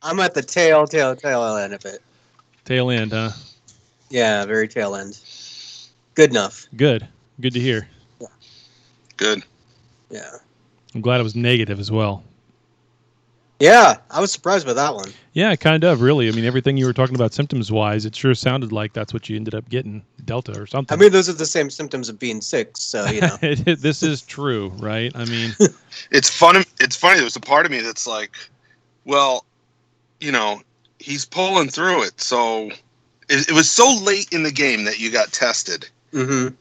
I'm at the tail end of it. Tail end, huh? Yeah, very tail end. Good enough. Good to hear. Yeah. Good. Yeah. I'm glad it was negative as well. Yeah, I was surprised by that one. Yeah, kind of, really. I mean, everything you were talking about symptoms-wise, it sure sounded like that's what you ended up getting, Delta or something. I mean, those are the same symptoms of being sick, so, you know. This is true, right? I mean... It's funny. There's a part of me that's like, well, you know, he's pulling through it. So it was so late in the game that you got tested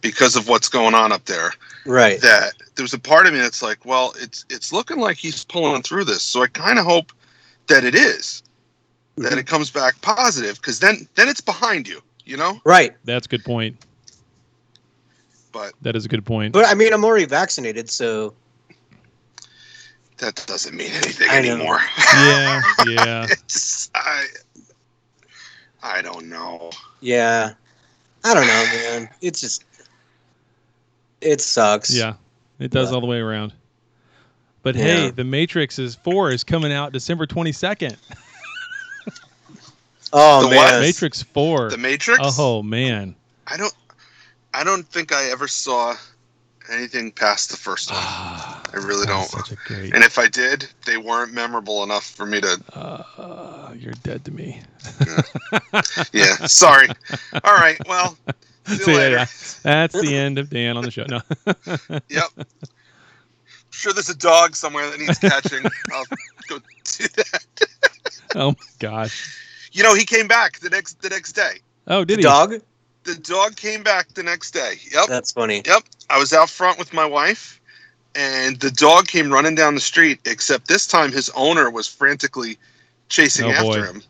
because of what's going on up there. Right. That there was a part of me that's like, well, it's looking like he's pulling through this. So I kind of hope that it is, that it comes back positive, because then it's behind you, you know? Right. That's a good point. But that is a good point. But I mean, I'm already vaccinated, so that doesn't mean anything anymore. Yeah. I don't know. Yeah. I don't know, man. It's just... It sucks. Yeah, it does all the way around. But hey, The Matrix 4 is coming out December 22nd. Oh, man. What? Matrix 4. The Matrix? Oh, man. I don't think I ever saw anything past the first one. I really don't. And if I did, they weren't memorable enough for me to... You're dead to me. Yeah, sorry. All right, well... See you later. Yeah, that's the end of Dan on the show. No. Yep. I'm sure there's a dog somewhere that needs catching. I'll go do that. Oh my gosh. You know, he came back the next day. Oh, did he? Dog? The dog came back the next day. Yep. That's funny. Yep. I was out front with my wife, and the dog came running down the street, except this time his owner was frantically chasing after him.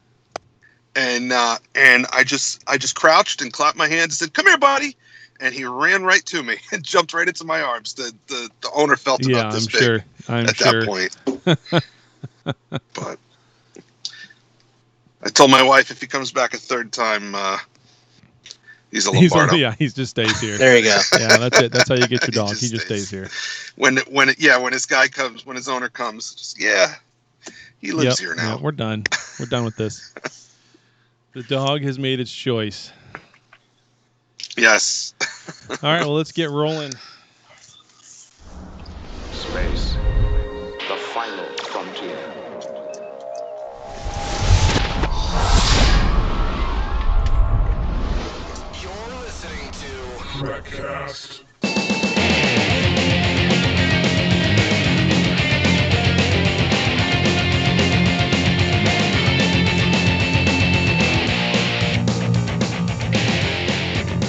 And I just crouched and clapped my hands and said, "Come here, buddy!" And he ran right to me and jumped right into my arms. The owner felt about this big at that point. But I told my wife if he comes back a third time, he's a Lombardo. He just stays here. There you go. Yeah, that's it. That's how you get your dog. He just stays here. When his guy comes, when his owner comes, he lives here now. Yeah, we're done. We're done with this. The dog has made its choice. Yes. All right, well, let's get rolling. Space, the final frontier. You're listening to Trekcast.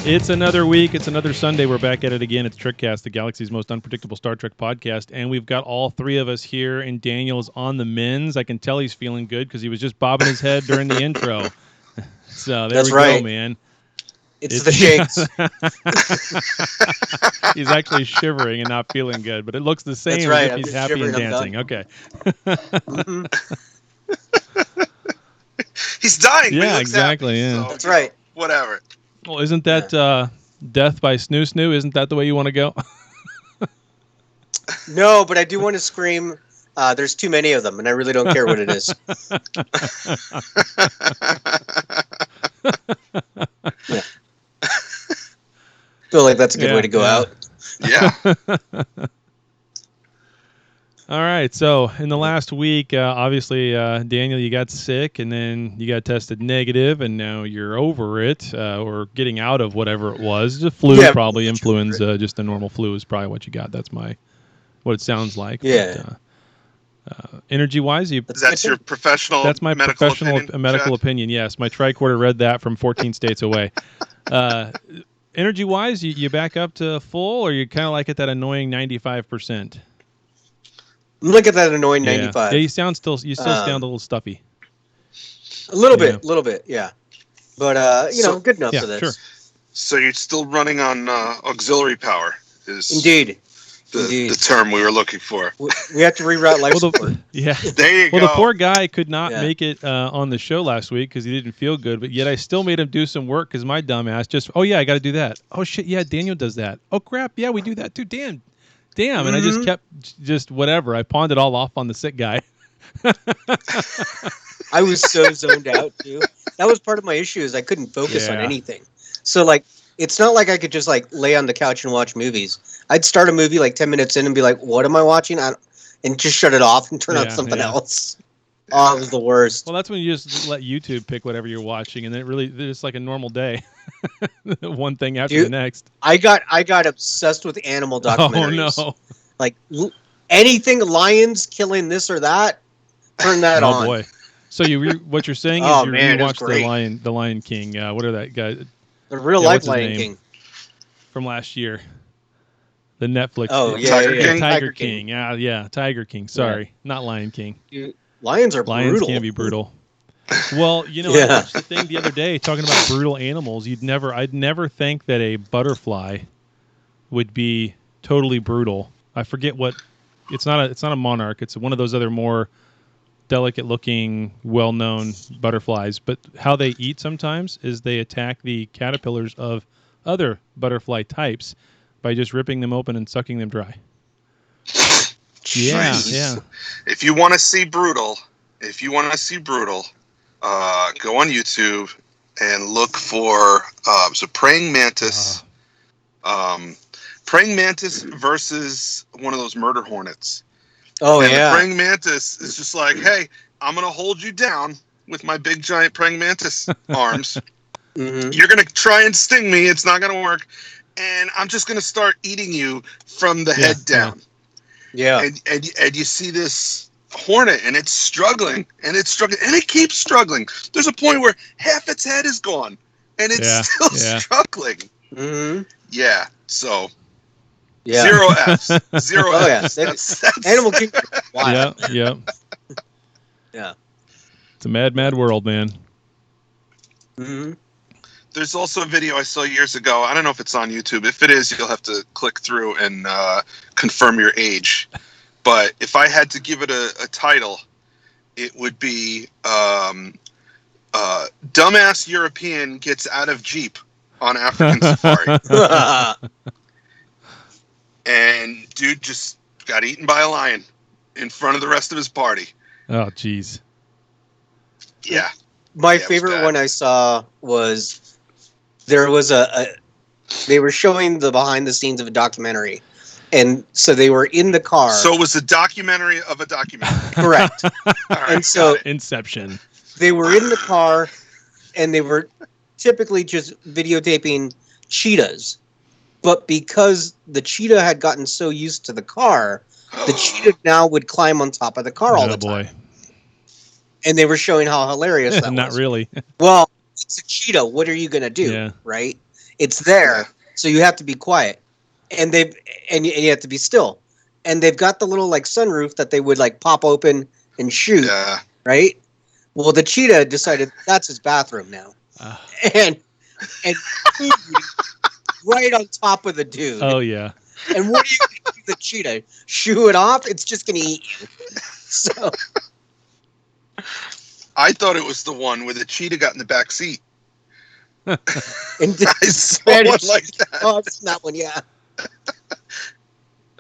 It's another week. It's another Sunday. We're back at it again. It's Trekcast, the galaxy's most unpredictable Star Trek podcast. And we've got all three of us here, and Daniel's on the men's. I can tell he's feeling good because he was just bobbing his head during the intro. So there we go, man. It's the shakes. He's actually shivering and not feeling good, but it looks the same as if he's happy and dancing. Okay. He's dying. Yeah, exactly. Happy, yeah, so, that's right. Whatever. Well, isn't that death by snoo snoo? Isn't that the way you want to go? No, but I do want to scream. There's too many of them, and I really don't care what it is. Yeah. Feel like that's a good way to go out. Yeah. All right. So in the last week, obviously, Daniel, you got sick, and then you got tested negative, and now you're over it, or getting out of whatever it was. The flu, probably influenza, just a normal flu is probably what you got. That's what it sounds like. Yeah. But, energy-wise, that's your professional. That's my medical professional opinion, medical Chad? opinion. Yes, my tricorder read that from 14 states away. Energy-wise, you back up to full, or you kind of like at that annoying 95%? Look at that annoying 95. Yeah, you still sound a little stuffy. A little bit, yeah. But good enough for this. Sure. So you're still running on auxiliary power. Indeed. The term we were looking for. We have to reroute life support. Yeah. There you go. Well, the poor guy could not make it on the show last week because he didn't feel good, but yet I still made him do some work because my dumb ass I got to do that. Oh, shit, yeah, Daniel does that. Oh, crap, yeah, we do that too. Damn. And I just kept whatever. I pawned it all off on the sick guy. I was so zoned out too. That was part of my issue is I couldn't focus on anything. So like, it's not like I could just like lay on the couch and watch movies. I'd start a movie like 10 minutes in and be like, "What am I watching?" And just shut it off and turn on something else. Oh, it was the worst. Well, that's when you just let YouTube pick whatever you're watching, and then it's like a normal day. One thing after the next. I got obsessed with animal documentaries. Oh no! Like anything lions killing this or that, turn that on. Oh boy! So what you're saying is you rewatched the Lion King. What are that guy? The real life Lion King from last year. The Netflix. Oh Tiger King. Yeah, Tiger King. Sorry, not Lion King. Lions are brutal. Lions can be brutal. Well, I watched the thing the other day talking about brutal animals. I'd never think that a butterfly would be totally brutal. I forget what. It's not a monarch. It's one of those other more delicate-looking, well-known butterflies. But how they eat sometimes is they attack the caterpillars of other butterfly types by just ripping them open and sucking them dry. Yeah. If you want to see brutal, go on YouTube and look for praying mantis. Praying mantis versus one of those murder hornets. Oh, and the praying mantis is just like, hey, I'm going to hold you down with my big giant praying mantis arms. Mm-hmm. You're going to try and sting me. It's not going to work. And I'm just going to start eating you from the head down. Yeah. And you see this hornet, and it's struggling, and it keeps struggling. There's a point where half its head is gone, and it's still struggling. Mm-hmm. Yeah. So. Yeah. 0 Fs. 0 Fs. That's Animal Kingdom. Wow. Yeah. Yeah. It's a mad, mad world, man. Mm-hmm. There's also a video I saw years ago. I don't know if it's on YouTube. If it is, you'll have to click through and confirm your age. But if I had to give it a title, it would be Dumbass European Gets Out of Jeep on African Safari. And dude just got eaten by a lion in front of the rest of his party. Oh, jeez. Yeah. My favorite one I saw was there was they were showing the behind the scenes of a documentary. And so they were in the car. So it was a documentary of a documentary. Correct. Right, and so Inception. They were in the car and they were typically just videotaping cheetahs. But because the cheetah had gotten so used to the car, the cheetah now would climb on top of the car all the time. And they were showing how hilarious that was. Not really. Well, it's a cheetah. What are you going to do? Right? It's there. So you have to be quiet. And you have to be still. And they've got the little like sunroof that they would like pop open and shoot. Yeah. Right? Well, the cheetah decided that's his bathroom now. And right on top of the dude. Oh, yeah. And what are you going to do the cheetah? Shoo it off? It's just going to eat you. So. I thought it was the one where the cheetah got in the back seat. And I saw one like that. Oh, it's that one, yeah.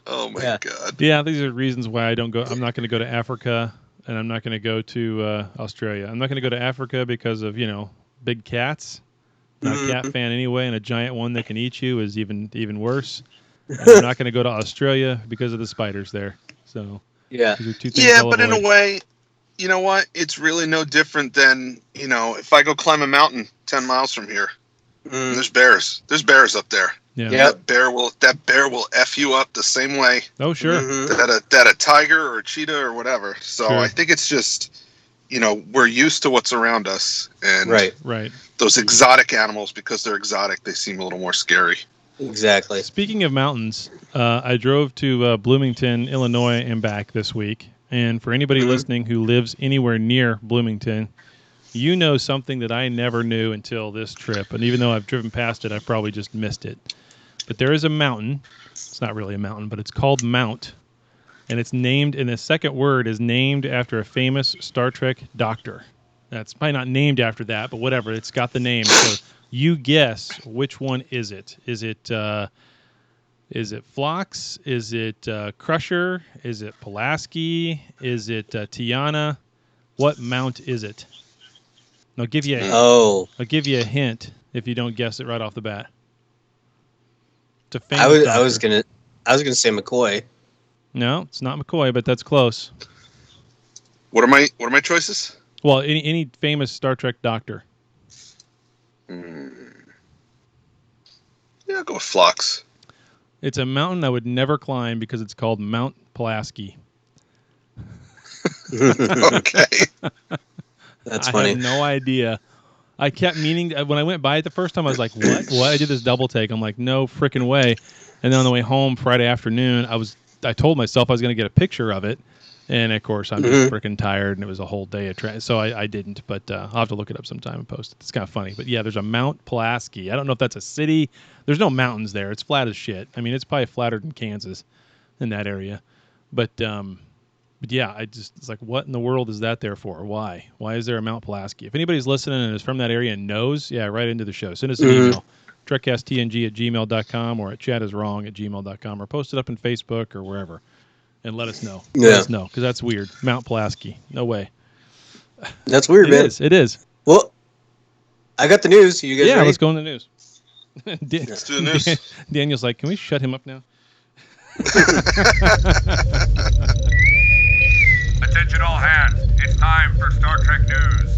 Oh, my God. Yeah, these are reasons why I'm not going to go to Africa, and I'm not going to go to Australia. I'm not going to go to Africa because of, big cats. Not a cat fan anyway, and a giant one that can eat you is even worse. And I'm not going to go to Australia because of the spiders there. So yeah, these are two things but in a way, you know what? It's really no different than if I go climb a mountain 10 miles from here. There's bears. There's bears up there. Yeah. That bear will F you up the same way. Oh sure. That a tiger or a cheetah or whatever. So I think it's just we're used to what's around us, and right. Those exotic animals, because they're exotic, they seem a little more scary. Exactly. Speaking of mountains, I drove to Bloomington, Illinois, and back this week. And for anybody listening who lives anywhere near Bloomington, you know something that I never knew until this trip. And even though I've driven past it, I've probably just missed it. But there is a mountain. It's not really a mountain, but it's called Mount. And it's named, and the second word is named after a famous Star Trek doctor. That's probably not named after that, but whatever. It's got the name. So you guess which one is it? Is it Phlox? Is it Crusher? Is it Pulaski? Is it Tiana? What mount is it? And I'll give you a hint if you don't guess it right off the bat. It's a famous I was gonna say McCoy. No, it's not McCoy, but that's close. What are my choices? Well, any famous Star Trek doctor. Yeah, I'll go with Phlox. It's a mountain I would never climb because it's called Mount Pulaski. Okay. That's funny. I have no idea. I kept meaning, when I went by it the first time, I was like, what? I did this double take. I'm like, no freaking way. And then on the way home Friday afternoon, I told myself I was going to get a picture of it. And, of course, I'm just freaking tired, and it was a whole day of so I didn't. But I'll have to look it up sometime and post it. It's kind of funny. But, yeah, there's a Mount Pulaski. I don't know if that's a city. There's no mountains there. It's flat as shit. I mean, it's probably flatter than Kansas in that area. But yeah, it's like, what in the world is that there for? Why? Why is there a Mount Pulaski? If anybody's listening and is from that area and knows, yeah, right into the show. Send us an email, trekcasttng@gmail.com or at chatiswrong@gmail.com or post it up in Facebook or wherever and let us know. Yeah. Let us know, because that's weird. Mount Pulaski. No way. That's weird, man. It is. Well, I got the news. You guys ready? Let's go in the news. Let's do the news. Daniel's like, can we shut him up now? Attention all hands. It's time for Star Trek news.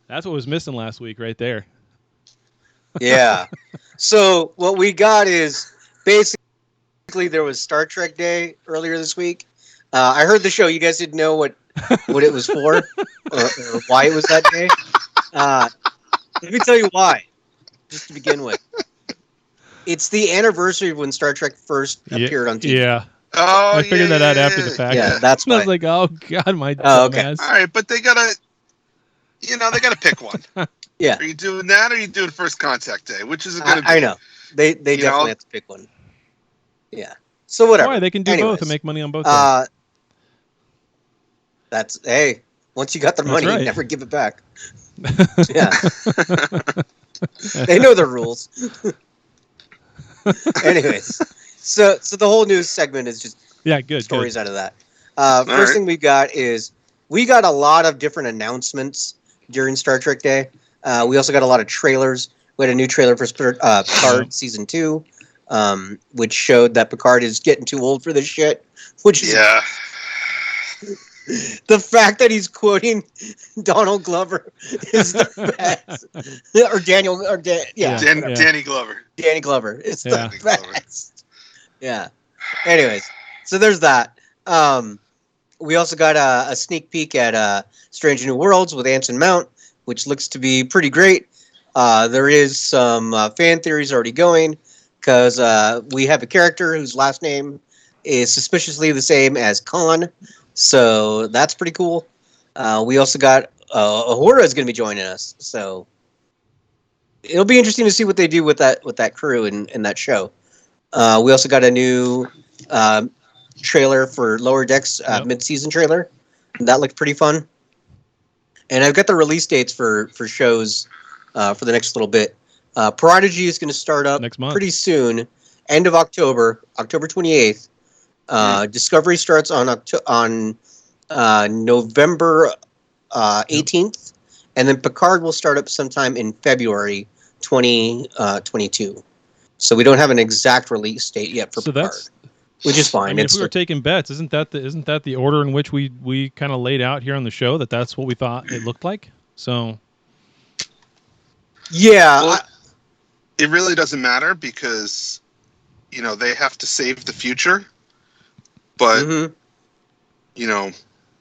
That's what was missing last week right there. Yeah. So what we got is basically there was Star Trek Day earlier this week. I heard the show. You guys didn't know what it was for or why it was that day. Let me tell you why, just to begin with. It's the anniversary of when Star Trek first appeared on TV. Yeah. Oh, I figured that out after the fact. Yeah, that's why. I was like, oh, God, my okay. dumbass. All right, but they gotta pick one. Yeah. Are you doing that, or are you doing First Contact Day? Which is it gonna be? I know. They definitely have to pick one. Yeah. So whatever. Why? They can do Anyways, both and make money on both days. Hey, once you got the money, right. you never give it back. Yeah. They know the rules. Anyways, so the whole news segment is just stories out of that. First thing we got is we got a lot of different announcements during Star Trek Day. We also got a lot of trailers. We had a new trailer for Picard Season 2, which showed that Picard is getting too old for this shit. Which is the fact that he's quoting Donald Glover is the best. Or Daniel, Danny Glover. Danny Glover is the best. Yeah. Anyways, so there's that. We also got a sneak peek at Strange New Worlds with Anson Mount, which looks to be pretty great. There is some fan theories already going because we have a character whose last name is suspiciously the same as Khan. So that's pretty cool. We also got Uhura is going to be joining us, so it'll be interesting to see what they do with that crew in that show. We also got a new trailer for Lower Decks mid-season trailer. That looked pretty fun. And I've got the release dates for shows for the next little bit. Prodigy is going to start up next month, pretty soon, end of October 28th. Discovery starts on November 18th, and then Picard will start up sometime in February 2022. So we don't have an exact release date yet for Picard, which is fine. I mean, if we were taking bets, isn't that the order in which we kind of laid out here on the show? That's what we thought it looked like. So yeah, well, it really doesn't matter because they have to save the future. But,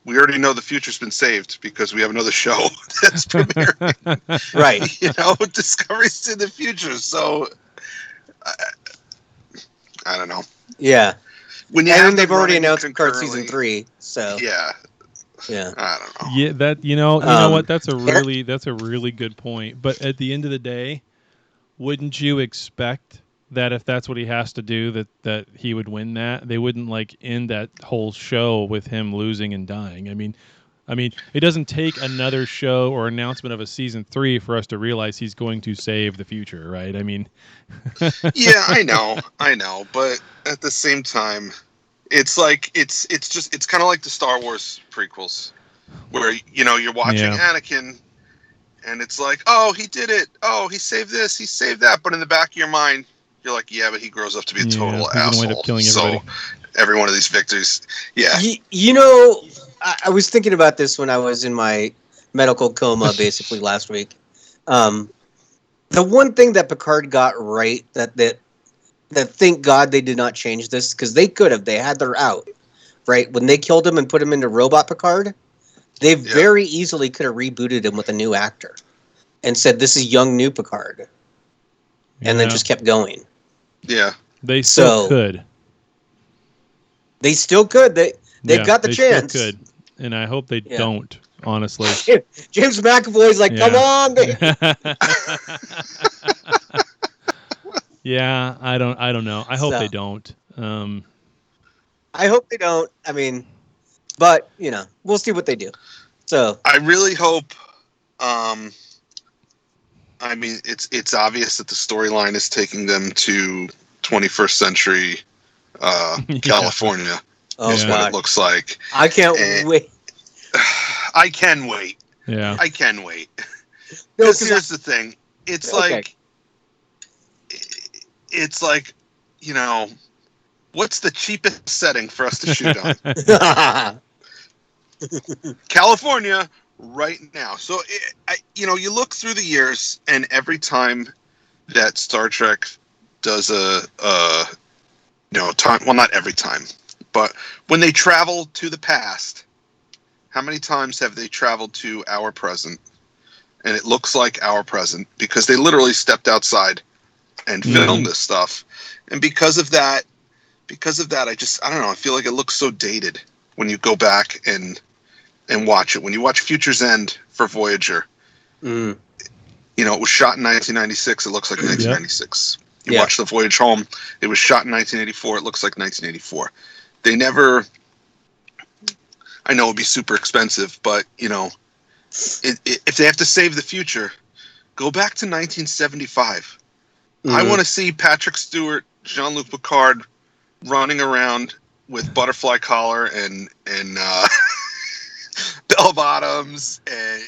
we already know the future's been saved because we have another show that's premiering. Right. Discovery's in the future. So, I don't know. Yeah. And they've already announced Picard Season 3. So. Yeah. I don't know. Yeah, that you know what? That's a really good point. But at the end of the day, wouldn't you expect that if that's what he has to do, that he would win that? They wouldn't end that whole show with him losing and dying. I mean, it doesn't take another show or announcement of a season 3 for us to realize he's going to save the future, right? I mean, yeah, I know, but at the same time, It's like it's kind of like the Star Wars prequels, where you're watching Anakin, and it's like, oh, he did it, oh, he saved this, he saved that, but in the back of your mind, you're like, yeah, but he grows up to be a total asshole. Wind up killing everybody. So every one of these victories, I was thinking about this when I was in my medical coma basically last week. The one thing that Picard got right that thank God they did not change this, because they could have. They had their out, right? When they killed him and put him into Robot Picard, they very easily could have rebooted him with a new actor and said, this is young new Picard. And then just kept going. Yeah. They still could. They still could. They've got the chance. Still could. And I hope they don't, honestly. James McAvoy's like, come on, baby. Yeah, I don't know. I hope they don't. I hope they don't. I mean, but we'll see what they do. So I really hope. I mean, it's obvious that the storyline is taking them to 21st century California. Is what it looks like. I can't wait. I can wait. Yeah, I can wait. Because here's the thing. It's like. It's like, what's the cheapest setting for us to shoot on? California right now. So, you look through the years, and every time that Star Trek does time, well, not every time, but when they travel to the past, how many times have they traveled to our present? And it looks like our present because they literally stepped outside and film this stuff. And because of that, I don't know, I feel like it looks so dated when you go back and watch it. When you watch Future's End for Voyager, it was shot in 1996. It looks like 1996. You watch The Voyage Home. It was shot in 1984. It looks like 1984. They never, I know it'd be super expensive, but if they have to save the future, go back to 1975. I want to see Patrick Stewart, Jean-Luc Picard running around with butterfly collar and bell bottoms.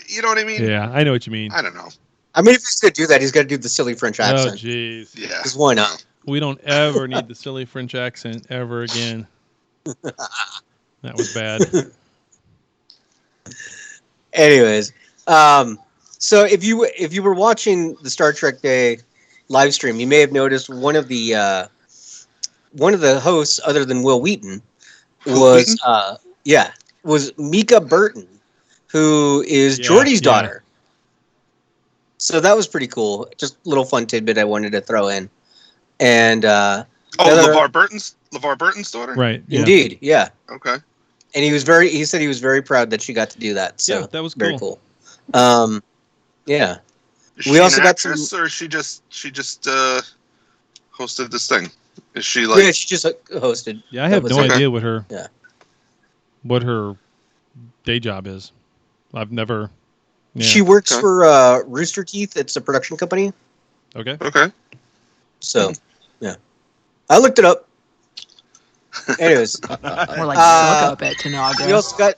You know what I mean? Yeah, I know what you mean. I don't know. I mean, if he's going to do that, he's got to do the silly French accent. Oh, jeez. Yeah. Because why not? We don't ever need the silly French accent ever again. That was bad. Anyways, so if you were watching the Star Trek Day live stream, you may have noticed one of the hosts, other than Will Wheaton, was Mika Burton, who is Geordi's daughter. So that was pretty cool. Just a little fun tidbit I wanted to throw in. And LeVar Burton's daughter? Right. Yeah. Indeed, yeah. Okay. And he said he was very proud that she got to do that. So yeah, that was very cool. Yeah. We also got some. Or she just hosted this thing. Is she like? Yeah, she just hosted. Yeah, I have no idea what her day job is. I've never. Yeah. She works for Rooster Teeth. It's a production company. Okay. So, yeah, I looked it up. Anyways, more like look up at Tanaga. We also got.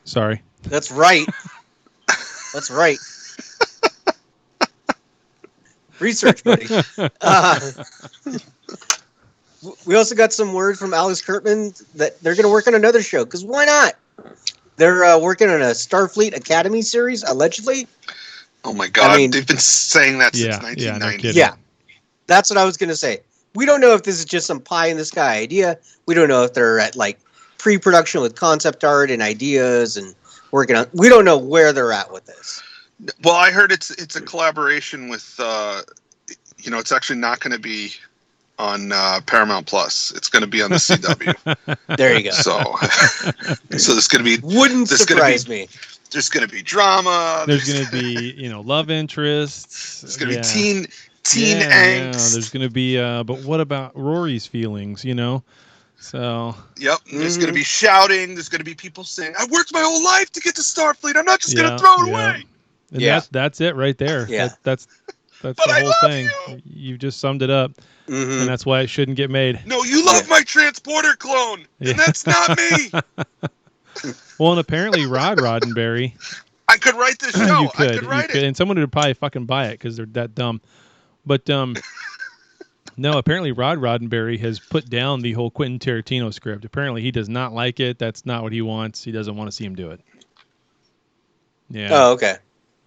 Sorry. That's right. That's right. Research, buddy. We also got some word from Alice Kurtman that they're going to work on another show, because why not? They're working on a Starfleet Academy series, allegedly. Oh my God, they've been saying that since 1990. Yeah, that's what I was going to say. We don't know if this is just some pie-in-the-sky idea. We don't know if they're at pre-production with concept art and ideas and working on. We don't know where they're at with this. Well, I heard it's a collaboration with, it's actually not going to be on Paramount Plus. It's going to be on the CW. There you go. So there's going to be wouldn't surprise me. There's going to be drama. There's going to be love interests. There's going to be teen angst. Yeah, there's going to be but what about Rory's feelings? So. Yep. There's going to be shouting. There's going to be people saying, "I worked my whole life to get to Starfleet. I'm not just going to throw it away." And that's it right there. Yeah. That's That's But the I whole love thing. you. You just summed it up, Mhm. and that's why it shouldn't get made. No, you love my transporter clone, Yeah. and that's not me. Well, and apparently Rod Roddenberry, I could write this show. you could, I could write it. and someone would probably fucking buy it because they're that dumb. But no, apparently Rod Roddenberry has put down the whole Quentin Tarantino script. Apparently he does not like it. That's not what he wants. He doesn't want to see him do it. Yeah. Oh, okay.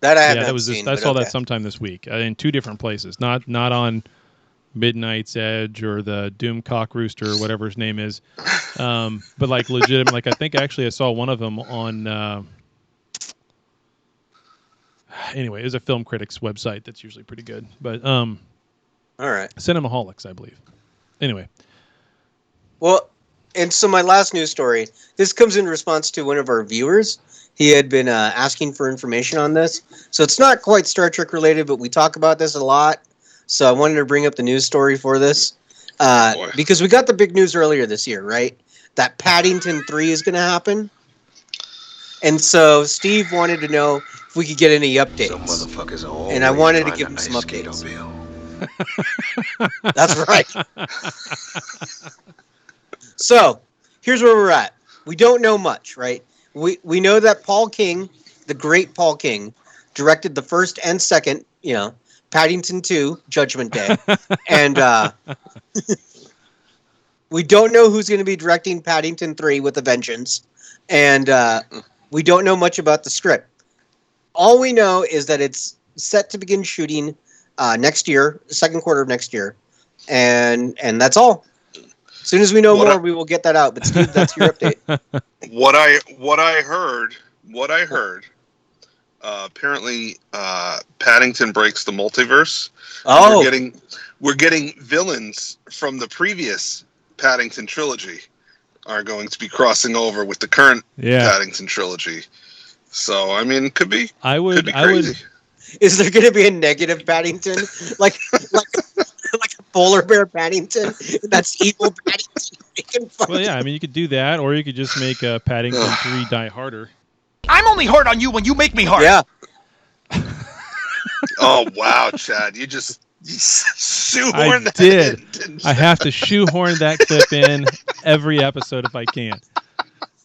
That I haven't that was seen. I but saw okay. that sometime this week in 2 different places. Not on Midnight's Edge or the Doom Cock Rooster or whatever his name is. But like legitimate, like I think actually I saw one of them on. Anyway, it was a film critics website that's usually pretty good. But All right. Cinemaholics, I believe. Anyway. Well, and so my last news story, this comes in response to one of our viewers. He had been asking for information on this. So it's not quite Star Trek related, but we talk about this a lot. So I wanted to bring up the news story for this. Because we got the big news earlier this year, right? That Paddington 3 is going to happen. And so Steve wanted to know if we could get any updates. Some motherfuckers are And I always wanted to trying give him some ice skate updates. uphill. That's right. So here's where we're at. We don't know much, right? We know that Paul King, the great Paul King, directed the first and second, Paddington 2, Judgment Day. And we don't know who's going to be directing Paddington 3 with a vengeance. And we don't know much about the script. All we know is that it's set to begin shooting next year, second quarter of next year. And that's all. As soon as we know more, we will get that out. But Steve, that's your update. What I heard. Apparently, Paddington breaks the multiverse. Oh, we're getting villains from the previous Paddington trilogy are going to be crossing over with the current Paddington trilogy. So I mean, could be. I would. Is there going to be a negative Paddington, like a polar bear Paddington? That's evil Paddington. Well, yeah. I mean, you could do that, or you could just make Paddington 3 Die Harder. I'm only hard on you when you make me hard. Yeah. Oh wow, Chad, you just shoehorned that in. Didn't I have to shoehorn that clip in every episode if I can.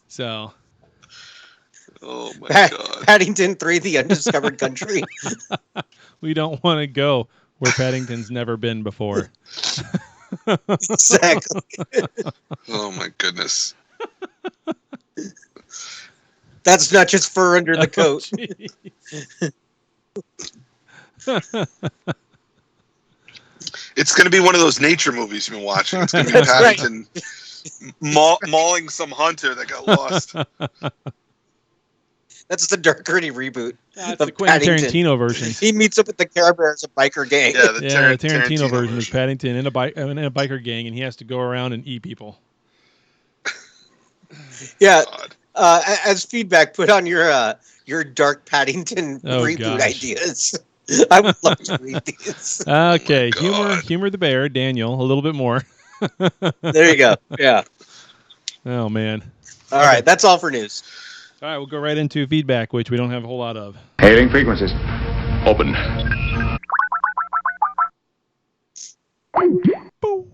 So. Oh my God. Paddington 3, The Undiscovered Country. We don't want to go where Paddington's never been before. Exactly. Oh my goodness. That's not just fur under the coat. It's going to be one of those nature movies you've been watching. It's going to be That's Paddington mauling some hunter that got lost. That's the dark gritty reboot. That's of the Quentin Paddington. Tarantino version. He meets up with the Care Bears, a biker gang. Yeah, the Tarantino version is Paddington in a biker gang, and he has to go around and eat people. Yeah. As feedback, put on your dark Paddington reboot ideas. I would love to read these. Okay, humor the bear, Daniel, a little bit more. There you go. Yeah. Oh man. All right, that's all for news. All right, we'll go right into feedback, which we don't have a whole lot of. Hailing frequencies. Open. Boom.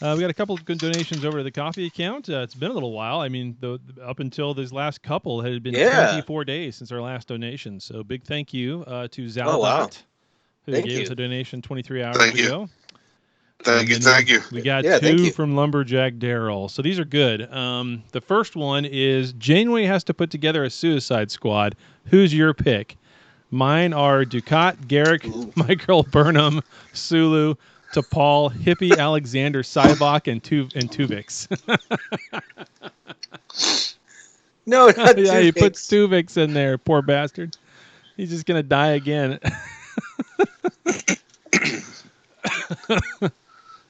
We got a couple of good donations over to the coffee account. It's been a little while. I mean, up until this last couple, it had been 24 days since our last donation. So big thank you to Zalbot, who gave us a donation 23 hours ago. Thank you. We got two from Lumberjack Daryl. So these are good. The first one is Janeway has to put together a Suicide Squad. Who's your pick? Mine are Ducat, Garrick, Michael Burnham, Sulu, T'Pol, Hippie, Alexander, Cybok, and Tuvix. No, not Tuvix. Yeah, he puts Tuvix in there. Poor bastard. He's just gonna die again.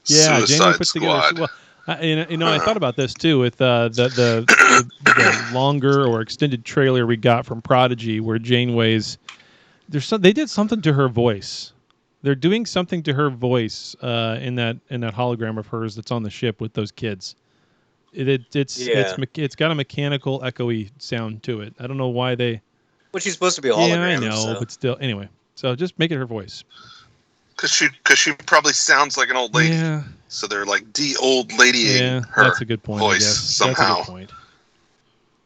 Yeah, Jamie puts together. Well, I thought about this too with the longer or extended trailer we got from Prodigy, where Janeway's they did something to her voice. They're doing something to her voice in that hologram of hers that's on the ship with those kids. It's got a mechanical, echoey sound to it. I don't know why they. Well, she's supposed to be a hologram. Yeah, I know, but still, anyway. So just make it her voice. Because she probably sounds like an old lady. Yeah. So they're like de-old ladying her that's a good point, voice I guess. somehow. That's a good point.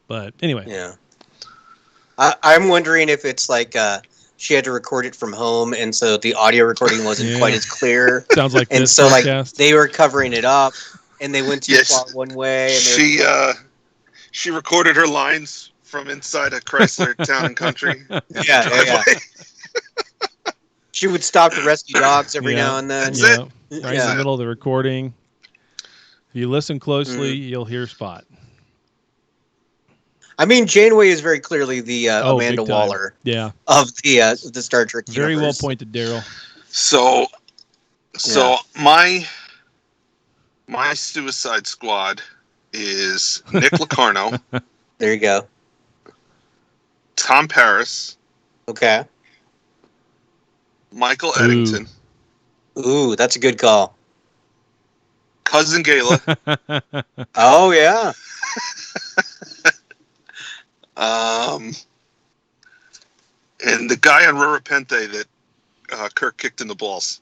But anyway. Yeah. I'm wondering if it's like she had to record it from home, and so the audio recording wasn't quite as clear. Sounds like and this so podcast. like they were covering it up, and they went too far one way. And she recorded her lines from inside a Chrysler Town and Country. Yeah. She would stop to rescue dogs every now and then. That's it. Right in the middle of the recording. If you listen closely, you'll hear Spot. I mean, Janeway is very clearly the Amanda Waller of the Star Trek universe. Very well pointed, Daryl. So my Suicide Squad is Nick Locarno. There you go. Tom Paris. Okay. Michael Eddington. Ooh, that's a good call. Cousin Gayla. Oh, yeah. And the guy on Rurapente that Kirk kicked in the balls.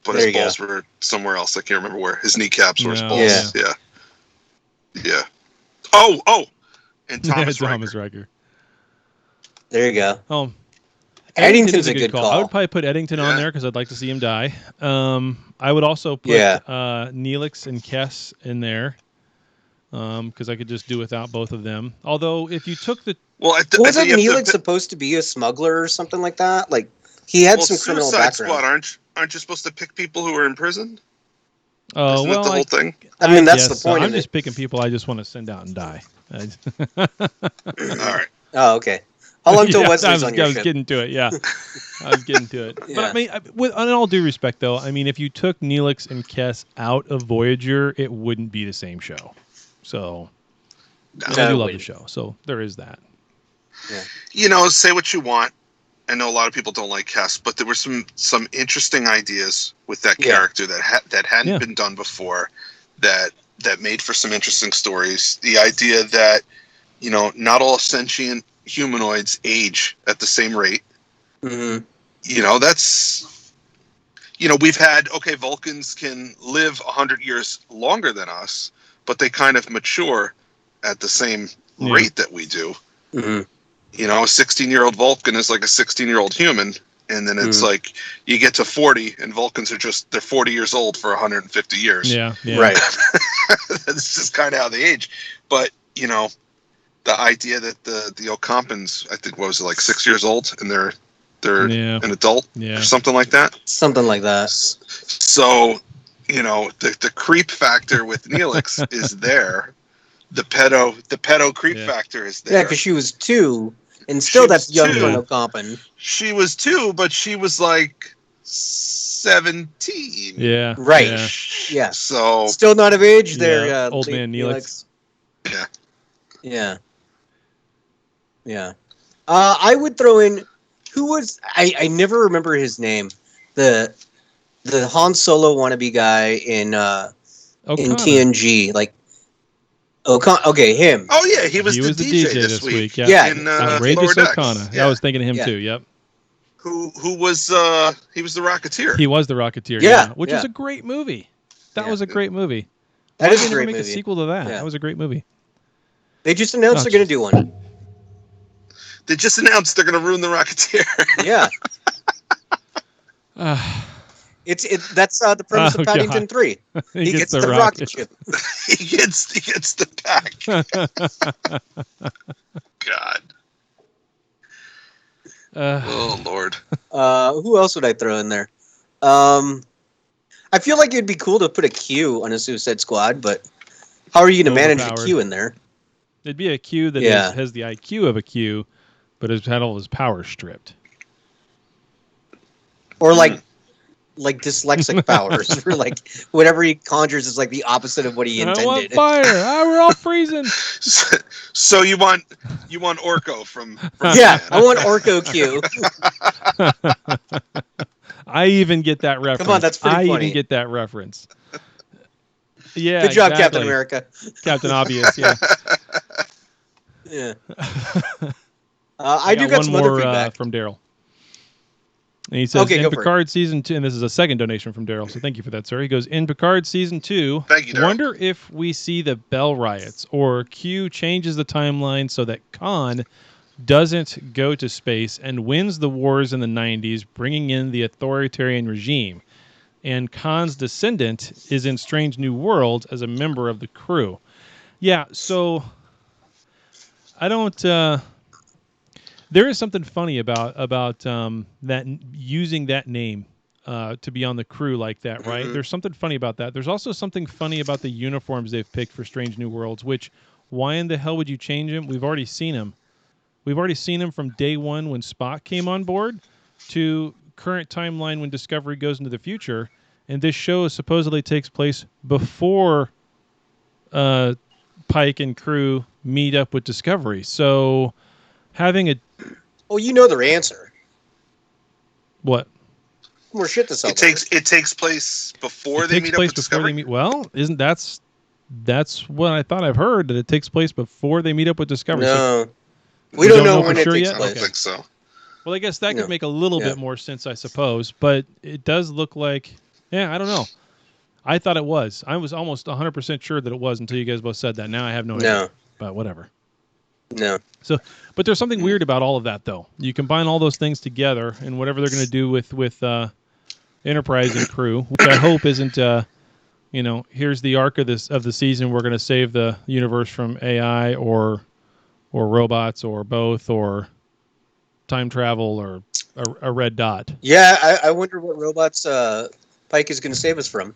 But his balls were somewhere else. I can't remember where. His kneecaps were his balls. Yeah. Oh! And Thomas Riker. There you go. Oh, Eddington's a good call. I would probably put Eddington on there because I'd like to see him die. I would also put Neelix and Kess in there because I could just do without both of them. Although, if you took the... wasn't Neelix supposed to be a smuggler or something like that? Like, he had some criminal background. Squad, aren't you supposed to pick people who are in prison? Oh, Isn't that the whole thing? I mean, that's the point. I'm just picking people I just want to send out and die. All right. Oh, okay. How long till Wesley's on your I was ship? getting to it, I was getting to it. But I mean, with all due respect, though, I mean, if you took Neelix and Kess out of Voyager, it wouldn't be the same show. So, I do love the show. So, there is that. Yeah. Say what you want. I know a lot of people don't like Kess, but there were some interesting ideas with that character that hadn't been done before that made for some interesting stories. The idea that, not all sentient humanoids age at the same rate. Mm-hmm. That's... we've had... Okay, Vulcans can live 100 years longer than us, but they kind of mature at the same rate that we do. Mm-hmm. A 16-year-old Vulcan is like a 16-year-old human, and then it's like you get to 40, and Vulcans are they're 40 years old for 150 years. Yeah. Right. That's just kind of how they age. But, the idea that the Ocampans, I think, what was it, like 6 years old, and they're an adult or something like that? Something like that. So, the creep factor with Neelix is there. The pedo creep factor is there. Yeah, because she was 2, and still that's young for an Ocampan. She was 2, but she was like 17. Yeah. Right. Yeah. So still not of age there, old man Neelix. Yeah. I would throw in who was I never remember his name. The Han Solo wannabe guy in TNG, like okay, him. Oh yeah, he was the DJ this week. Yeah. In, Outrageous O'Connor. I was thinking of him too. Yep. Who was he was the Rocketeer. He was the Rocketeer. Yeah. Which was a great movie. That was a great movie. That is a great make movie. A sequel to that. Yeah. That was a great movie. They just announced they're going to do one. They just announced they're going to ruin the Rocketeer. Yeah. That's the premise of Paddington 3. He gets the rocket ship. he gets the pack. God. Oh Lord. Who else would I throw in there? I feel like it'd be cool to put a Q on a Suicide Squad, but how are you going to manage a Q in there? It'd be a Q that has the IQ of a Q, but has had all his power stripped. Or like dyslexic powers, for like whatever he conjures is like the opposite of what he intended. I want fire! We're all freezing. So you want Orko from yeah, I want Orko Q. I even get that reference. Come on, that's pretty funny. I even get that reference. Yeah, good job, Captain America. Captain Obvious, yeah. Yeah. I do got some other feedback from Daryl. And he says, Okay, in go for it. Picard Season 2, and this is a second donation from Daryl, so thank you for that, sir. He goes, in Picard Season 2, Thank you, Daryl. wonder if we see the Bell Riots, or Q changes the timeline so that Khan doesn't go to space and wins the wars in the 90s, bringing in the authoritarian regime. And Khan's descendant is in Strange New Worlds as a member of the crew. Yeah, so I don't... there is something funny about that using that name to be on the crew like that, right? Mhm. There's something funny about that. There's also something funny about the uniforms they've picked for Strange New Worlds, which, why in the hell would you change them? We've already seen them. We've already seen them from day one when Spock came on board to current timeline when Discovery goes into the future. And this show supposedly takes place before Pike and crew meet up with Discovery. So having a... Oh, you know their answer. What? More shit to sell. It takes place before they meet up with Discovery. Well, isn't that's what I thought I've heard, that it takes place before they meet up with Discovery. No. So we don't know for when it sure takes yet? I place. don't think so. Well, I guess that could No. make a little Yeah. bit more sense, I suppose. But it does look like, yeah, I don't know. I thought it was. I was almost 100% sure that it was until you guys both said that. Now I have no idea. No. But whatever. No. So, but there's something weird about all of that, though. You combine all those things together, and whatever they're going to do with Enterprise and crew, which I hope isn't, here's the arc of the season. We're going to save the universe from AI or robots or both or time travel or a red dot. Yeah, I wonder what robots Pike is going to save us from.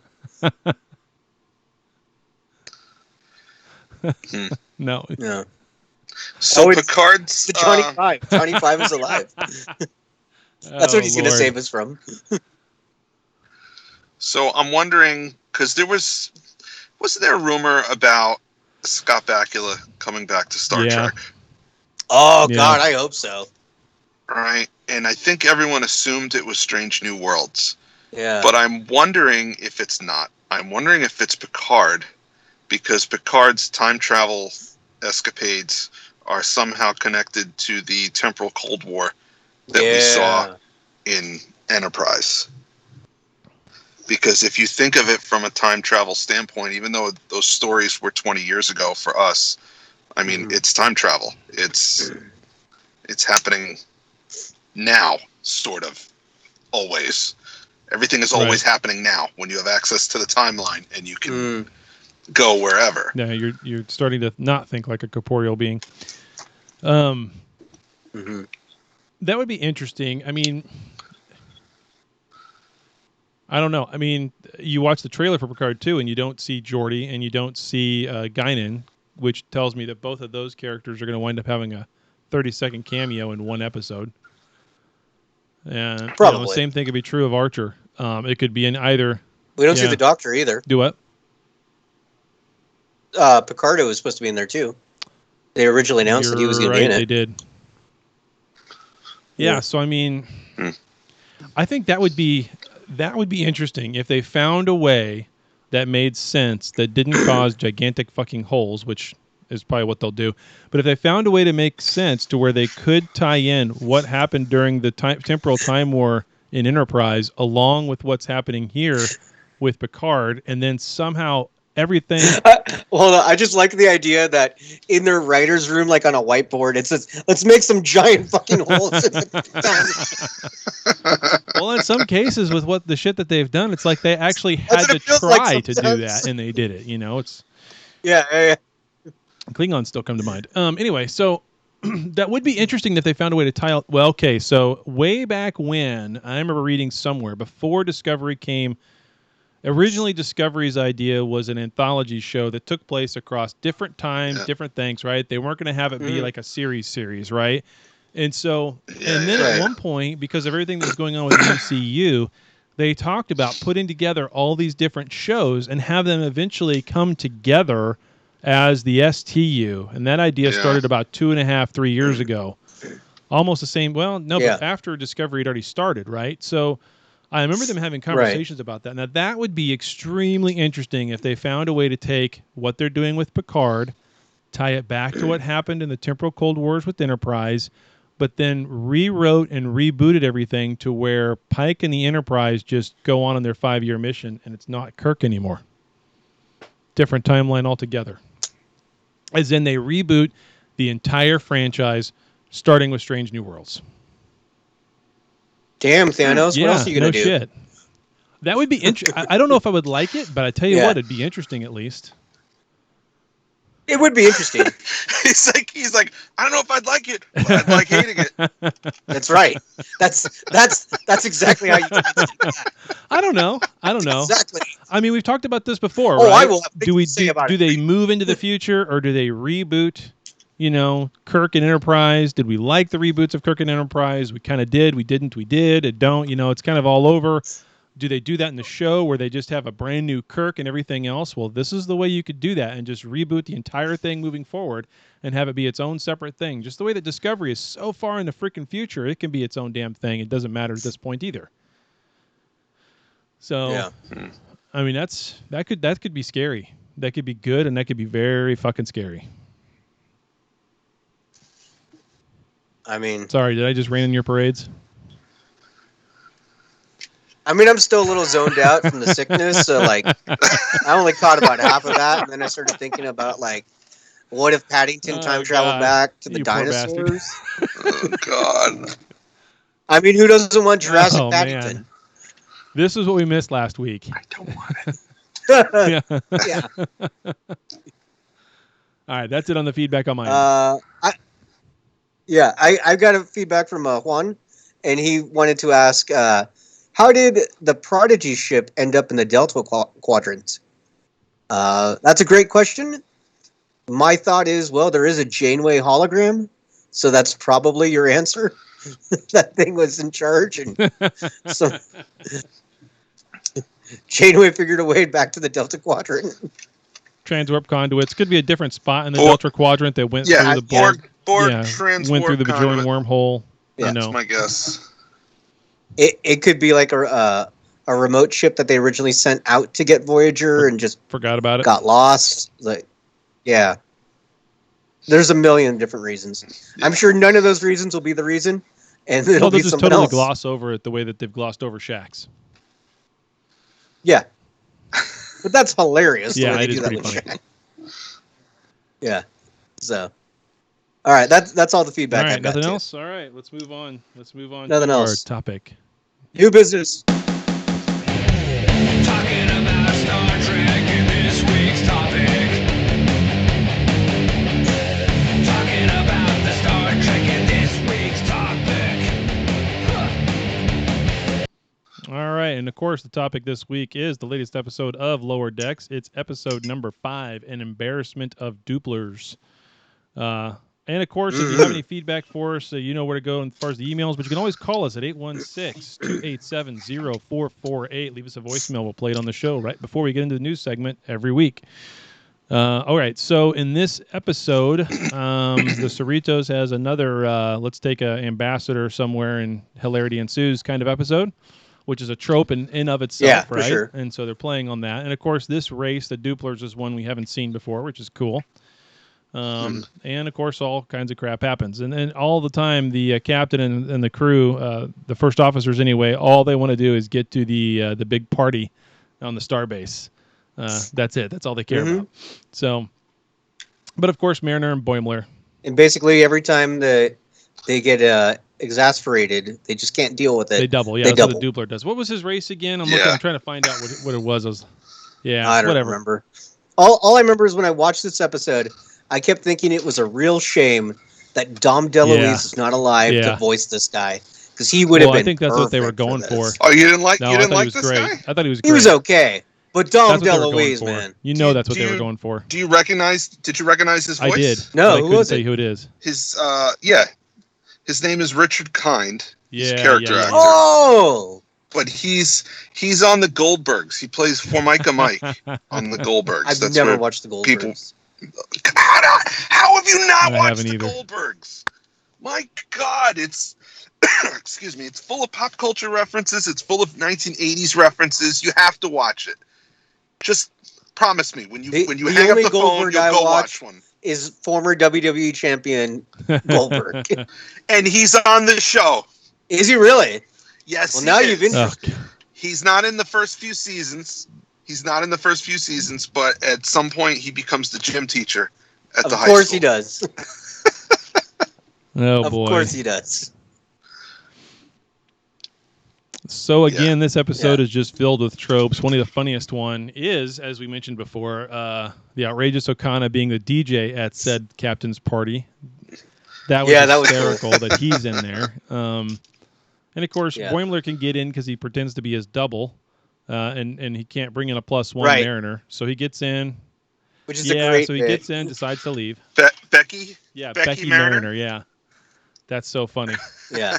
No. No. So it's Picard's the Johnny Five. Johnny Five is alive. That's what he's going to save us from. So I'm wondering, because wasn't there a rumor about Scott Bakula coming back to Star Trek? Oh, Yeah. God, I hope so. Right? And I think everyone assumed it was Strange New Worlds. Yeah. But I'm wondering if it's not. I'm wondering if it's Picard, because Picard's time travel escapades are somehow connected to the temporal Cold War that we saw in Enterprise. Because if you think of it from a time travel standpoint, even though those stories were 20 years ago for us, I mean, it's time travel. It's happening now, sort of, always. Everything is always happening now when you have access to the timeline and you can go wherever. Yeah, you're starting to not think like a corporeal being. That would be interesting. I mean, I don't know. I mean, you watch the trailer for Picard 2 and you don't see Geordi and you don't see Guinan, which tells me that both of those characters are going to wind up having a 30-second cameo in one episode. And Probably. The same thing could be true of Archer. It could be in either. We don't see the Doctor either. Do what? Picardo was supposed to be in there too. They originally announced that he was going to be in it. They did. Yeah, so I mean, I think that would be interesting if they found a way that made sense, that didn't cause gigantic fucking holes, which is probably what they'll do. But if they found a way to make sense to where they could tie in what happened during the temporal time war in Enterprise along with what's happening here with Picard, and then somehow everything... Hold on, I just like the idea that in their writer's room, like on a whiteboard, it says, let's make some giant fucking holes in the Well, in some cases, with the shit that they've done, it's like they actually had to try to do that, and they did it. It's yeah. Klingons still come to mind. Anyway, so that would be interesting if they found a way to tie out. Well, okay, so way back when, I remember reading somewhere before Discovery came. Originally, Discovery's idea was an anthology show that took place across different times, different things, right? They weren't going to have it be like a series, right? And so, and then at one point, because of everything that was going on with the MCU, they talked about putting together all these different shows and have them eventually come together as the STU. And that idea started about 2.5-3 years ago. Almost the same. Well, no, but after Discovery had already started, right? So I remember them having conversations about that. Now, that would be extremely interesting if they found a way to take what they're doing with Picard, tie it back to what happened in the temporal Cold Wars with Enterprise, but then rewrote and rebooted everything to where Pike and the Enterprise just go on their 5-year mission, and it's not Kirk anymore. Different timeline altogether. As in, they reboot the entire franchise, starting with Strange New Worlds. Damn, Thanos. Yeah, what else are you going to do? Shit. That would be interesting. I don't know if I would like it, but I tell you what, it'd be interesting at least. It would be interesting. he's like, I don't know if I'd like it, but I'd like hating it. That's right. That's exactly how you do that. I don't know. Exactly. I mean, we've talked about this before, right? I will. Do they move into the future, or do they reboot? Kirk and Enterprise. Did we like the reboots of Kirk and Enterprise? We kind of did. We didn't. We did. It don't. It's kind of all over. Do they do that in the show where they just have a brand new Kirk and everything else? Well, this is the way you could do that and just reboot the entire thing moving forward and have it be its own separate thing. Just the way that Discovery is so far in the freaking future, it can be its own damn thing. It doesn't matter at this point either. So, I mean, that could be scary. That could be good, and that could be very fucking scary. I mean, sorry, did I just rain on your parades? I mean, I'm still a little zoned out from the sickness, so I only caught about half of that, and then I started thinking about what if Paddington time traveled back to the dinosaurs? Oh God! I mean, who doesn't want Jurassic Paddington? Man. This is what we missed last week. I don't want it. Yeah. All right, that's it on the feedback on mine. I got a feedback from Juan, and he wanted to ask, how did the Prodigy ship end up in the Delta Quadrant? That's a great question. My thought is, well, there is a Janeway hologram, so that's probably your answer. That thing was in charge, and so Janeway figured a way back to the Delta Quadrant. Transwarp conduits could be a different spot in the Delta Quadrant that went through the Borg went through the Bajorian wormhole. Yeah, that's my guess. It could be like a remote ship that they originally sent out to get Voyager and just forgot about it. Got lost. There's a million different reasons. Yeah. I'm sure none of those reasons will be the reason, and it'll be just something totally else. Gloss over it the way that they've glossed over Shax. Yeah, but that's hilarious. Yeah, it is pretty funny. Yeah. So, all right, that's all the feedback. All right, I got. Nothing else. All right, let's move on. Nothing to else. Our topic. New business. Talking about Star Trek in this week's topic. Talking about the Star Trek in this week's topic. All right, and of course, the topic this week is the latest episode of Lower Decks. It's episode number 5, An Embarrassment of Duplers. And of course, if you have any feedback for us, you know where to go as far as the emails, but you can always call us at 816-287-0448. Leave us a voicemail. We'll play it on the show right before we get into the news segment every week. All right, so in this episode, the Cerritos has another let's take an ambassador somewhere and hilarity ensues kind of episode, which is a trope in of itself, right? For sure. And so they're playing on that. And of course, this race, the Duplers, is one we haven't seen before, which is cool. And of course, all kinds of crap happens, and all the time, the captain and the crew, the first officers anyway, all they want to do is get to the big party on the starbase. That's it. That's all they care about. So, but of course, Mariner and Boimler. And basically, every time they get exasperated, they just can't deal with it. They double. Yeah, that's what the Dupler does. What was his race again? I'm trying to find out what it was. I don't remember. All I remember is when I watched this episode, I kept thinking it was a real shame that Dom DeLuise is not alive to voice this guy, because he would have been. I think that's what they were going for. Oh, you didn't like? No, you didn't like this great. guy? I thought he was great. He was okay, but Dom DeLuise, man, that's what they were going for. Do you recognize? Did you recognize his voice? I did. No, I couldn't say who it is. His his name is Richard Kind. His character actor. Oh. But he's on the Goldbergs. He plays Formica Mike on the Goldbergs. I've never watched the Goldbergs. How have you not watched the Goldbergs? My God, it's excuse me. It's full of pop culture references. It's full of 1980s references. You have to watch it. Just promise me when you hang up the phone, you'll go watch one. is former WWE champion Goldberg. And he's on the show. Is he really? Yes. Well, now you've interested. He's not in the first few seasons. But at some point he becomes the gym teacher at the high school. Of course he does. Oh, of boy. course he does. So again, this episode is just filled with tropes. One of the funniest one is, as we mentioned before, the outrageous Okana being the DJ at said captain's party. That was hysterical that he's in there. And of course, Boimler can get in because he pretends to be his double, and he can't bring in a +1 Mariner. So he gets in. Which is a great so he gets in, decides to leave. Becky? Yeah, Becky Mariner, yeah. That's so funny. Yeah.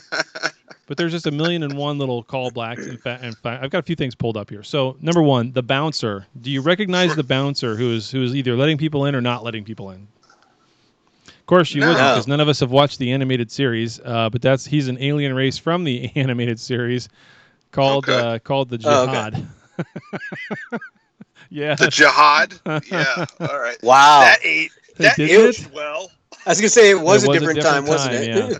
But there's just 1,000,001 little callbacks. In fact, I've got a few things pulled up here. So, number one, the bouncer. Do you recognize the bouncer who is either letting people in or not letting people in? Of course, you wouldn't, because none of us have watched the animated series. But he's an alien race from the animated series called the Jihad. Yeah, the Jihad. Yeah, all right. Wow, that aged well. I was gonna say it was a different time, wasn't it? Yeah.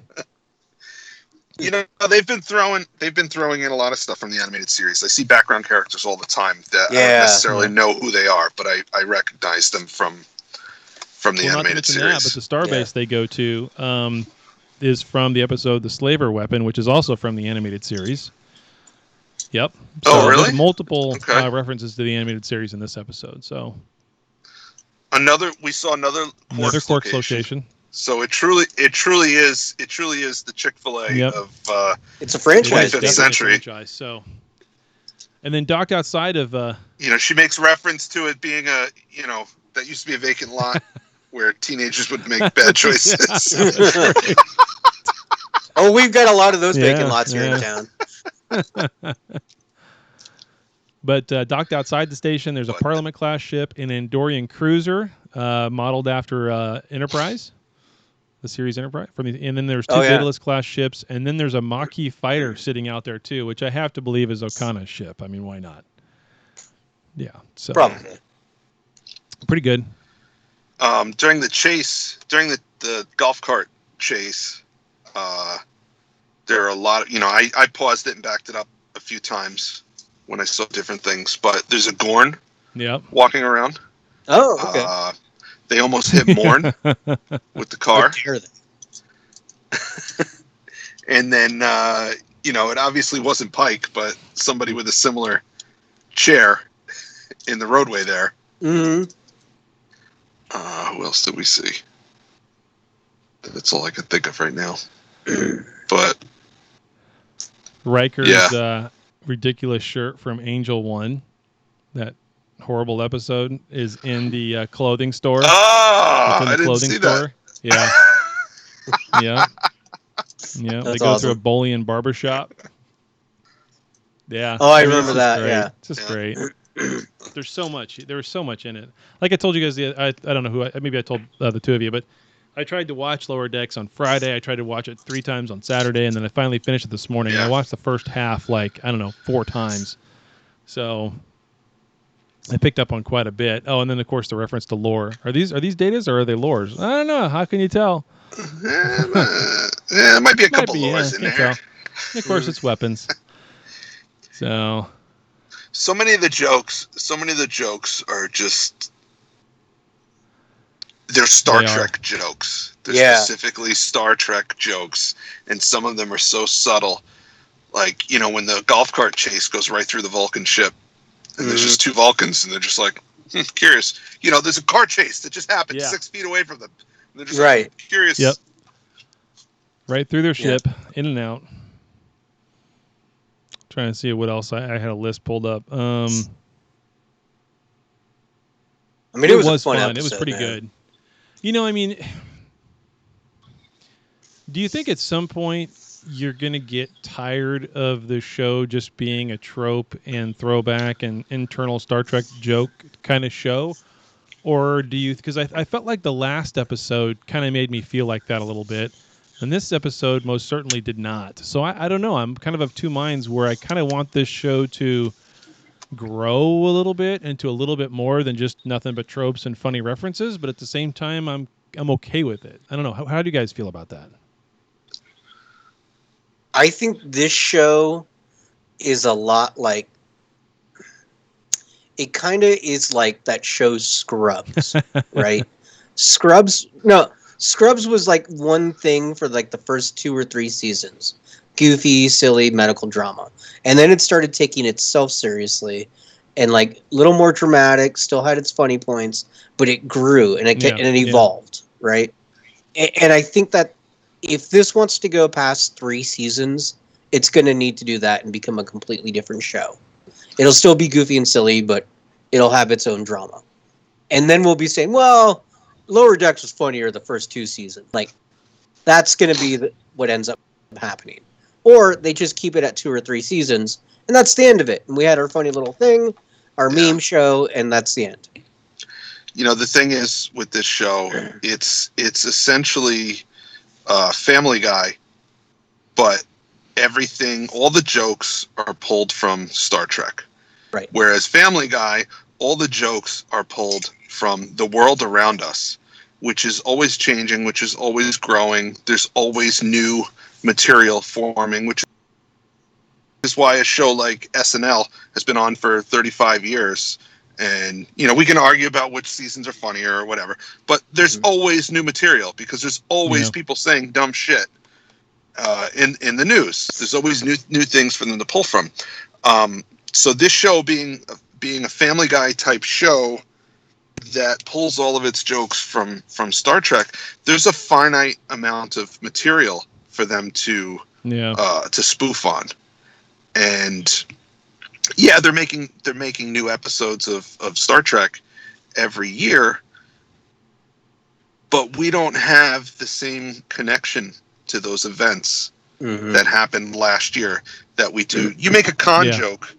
You know, they've been throwing in a lot of stuff from the animated series. I see background characters all the time that I don't necessarily know who they are, but I recognize them from the animated series. But the starbase they go to is from the episode "The Slaver Weapon," which is also from the animated series. Yep. So really? There's multiple references to the animated series in this episode. So we saw another Quarks location. So it truly is the Chick-fil-A of it's a franchise. 25th century. So, and then docked outside of she makes reference to it being that used to be a vacant lot where teenagers would make bad choices. Right. Oh, we've got a lot of those vacant lots here in town. But docked outside the station, there's a Parliament-class ship, an Andorian cruiser modeled after Enterprise. The series Enterprise, and then there's two Daedalus-class ships, and then there's a Maquis fighter sitting out there too, which I have to believe is Okana's ship. I mean, why not? Yeah, so probably pretty good. During the golf cart chase, there are a lot of I paused it and backed it up a few times when I saw different things, but there's a Gorn walking around. Oh, okay. They almost hit Morn with the car. And then, it obviously wasn't Pike, but somebody with a similar chair in the roadway there. Mm-hmm. Who else did we see? That's all I can think of right now. But Riker's ridiculous shirt from Angel 1, that horrible episode, is in the clothing store. I didn't see that. Yeah. Yeah. Yeah. They go through a Bolian barbershop. Yeah. Oh, I remember that. Great. Yeah. It's just great. There's so much. There was so much in it. Like I told you guys, I don't know who. Maybe I told the two of you, but I tried to watch Lower Decks on Friday. I tried to watch it 3 times on Saturday, and then I finally finished it this morning. Yeah. I watched the first half 4 times. So I picked up on quite a bit. Oh, and then of course the reference to lore. Are these datas or are they lores? I don't know. How can you tell? There might be a couple lores in there. Tell. Of course, it's weapons. So many of the jokes are just they're Star Trek jokes. They're specifically Star Trek jokes, and some of them are so subtle. Like, when the golf cart chase goes right through the Vulcan ship, and there's just 2 Vulcans, and they're just like, curious. There's a car chase that just happened 6 feet away from them. And they're just like, curious. Yep. Right through their ship, in and out. Trying to see what else. I had a list pulled up. I mean, it was a fun episode, it was pretty good. Do you think at some point you're going to get tired of the show just being a trope and throwback and internal Star Trek joke kind of show? Or do you, because I felt like the last episode kind of made me feel like that a little bit. And this episode most certainly did not. So I don't know. I'm kind of 2 minds where I kind of want this show to grow a little bit into a little bit more than just nothing but tropes and funny references. But at the same time, I'm okay with it. I don't know. How do you guys feel about that? I think this show is a lot like, it kind of is like that show Scrubs, right? Scrubs was like one thing for like the first 2 or 3 seasons. Goofy, silly, medical drama. And then it started taking itself seriously and like a little more dramatic, still had its funny points, but it grew and it evolved, right? And I think that if this wants to go past 3 seasons, it's going to need to do that and become a completely different show. It'll still be goofy and silly, but it'll have its own drama. And then we'll be saying, well, Lower Decks was funnier the first 2 seasons. Like, that's going to be what ends up happening. Or they just keep it at 2 or 3 seasons, and that's the end of it. And we had our funny little thing, our meme show, and that's the end. You know, the thing is with this show, it's essentially Family Guy, but everything, all the jokes are pulled from Star Trek. Right. Whereas Family Guy, all the jokes are pulled from the world around us, which is always changing, which is always growing. There's always new material forming, which is why a show like SNL has been on for 35 years. And, you know, we can argue about which seasons are funnier or whatever, but there's always new material because there's always people saying dumb shit in the news. There's always new things for them to pull from. So this show being a Family Guy type show that pulls all of its jokes from Star Trek, there's a finite amount of material for them to spoof on. And yeah, they're making new episodes of Star Trek every year, but we don't have the same connection to those events that happened last year that we do. You make a Khan joke,